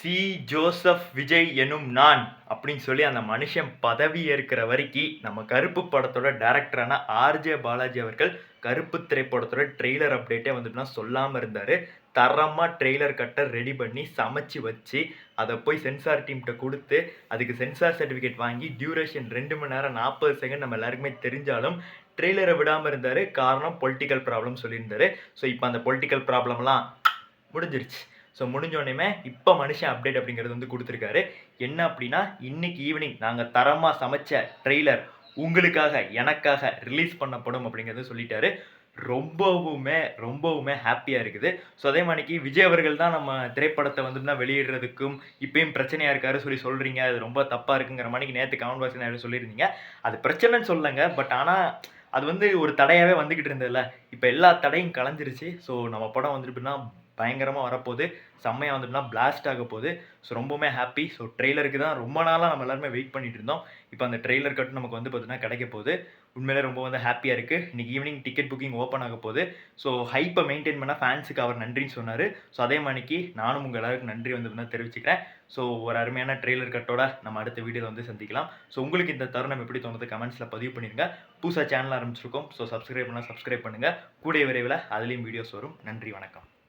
C Joseph Vijay எனும் நான் அப்படின்னு சொல்லி அந்த மனுஷன் பதவி ஏற்கிற வரைக்கும் நம்ம கருப்பு படத்தோட டைரக்டரான ஆர்ஜே பாலாஜி அவர்கள் கருப்பு திரைப்படத்தோட ட்ரெய்லர் அப்டேட்டே வந்துட்டுனா சொல்லாமல் இருந்தார். தரமாக ட்ரெய்லர் கட்டை ரெடி பண்ணி சமைச்சு வச்சு அதை போய் சென்சார் டீம்கிட்ட கொடுத்து அதுக்கு சென்சார் சர்டிஃபிகேட் வாங்கி டியூரேஷன் 2 மணி நேரம் 40 செகண்ட் நம்ம எல்லாருக்குமே தெரிஞ்சாலும் ட்ரெய்லரை விடாமல் இருந்தார். காரணம் பொலிட்டிக்கல் ப்ராப்ளம் சொல்லியிருந்தாரு. ஸோ இப்போ அந்த பொலிட்டிக்கல் ப்ராப்ளம்லாம் முடிஞ்சிருச்சு. ஸோ முடிஞ்சோடனே இப்போ மனுஷன் அப்டேட் அப்படிங்கிறது வந்து கொடுத்துருக்காரு. என்ன அப்படின்னா இன்னைக்கு ஈவினிங் நாங்கள் தரமாக சமைச்ச ட்ரெய்லர் உங்களுக்காக எனக்காக ரிலீஸ் பண்ணப்படும் அப்படிங்கிறத சொல்லிட்டாரு. ரொம்பவுமே ஹாப்பியாக இருக்குது. ஸோ அதே மாதிரிக்கு விஜய் அவர்கள் தான் நம்ம திரைப்படத்தை வந்துன்னா வெளியிடுறதுக்கும் இப்பயும் பிரச்சனையாக இருக்காரு சொல்கிறீங்க, அது ரொம்ப தப்பாக இருக்குங்கிற மாதிரிக்கு நேற்று கமெண்ட் பாக்ஸ் நிறைய சொல்லியிருந்தீங்க. அது பிரச்சனைன்னு சொல்லலைங்க. பட் ஆனால் அது வந்து ஒரு தடையாகவே வந்துக்கிட்டு இருந்ததில்ல. இப்போ எல்லா தடையும் கலைஞ்சிருச்சு. ஸோ நம்ம படம் வந்துட்டுனா பயங்கரமாக வரப்போகுது. செம்மையாக வந்துட்டுனா பிளாஸ்ட் ஆக போகுது. ஸோ ரொம்பவுமே ஹாப்பி. ஸோ ட்ரெய்லருக்கு தான் ரொம்ப நாளாக நம்ம எல்லாருமே வெயிட் பண்ணிட்டு இருந்தோம். இப்போ அந்த ட்ரெய்லர் கட்டு நமக்கு வந்து பார்த்தீங்கன்னா கிடைக்க போகுது. உண்மையிலே ரொம்ப வந்து ஹாப்பியாக இருக்குது. இன்றைக்கி ஈவினிங் டிக்கெட் புக்கிங் ஓப்பன் ஆக போகுது. ஸோ ஹைப்பை மெயின்டைன் பண்ண ஃபேன்ஸுக்கு அவர் நன்றின்னு சொன்னார். ஸோ அதே மாதிரிக்கு நானும் உங்கள் எல்லாருக்கும் நன்றி வந்து தெரிவிச்சுக்கிறேன். ஸோ ஒரு அருமையான ட்ரெய்லர் கட்டோட நம்ம அடுத்த வீடியோவில் வந்து சந்திக்கலாம். ஸோ உங்களுக்கு இந்த தருணம் எப்படி தோணுது கமெண்ட்ஸில் பதிவு பண்ணிடுங்க. புதுசாக சேனல் ஆரம்பிச்சிருக்கோம். ஸோ சப்ஸ்கிரைப் பண்ணுங்கள். கூடிய விரைவில் அதுலேயும் வீடியோஸ் வரும். நன்றி, வணக்கம்.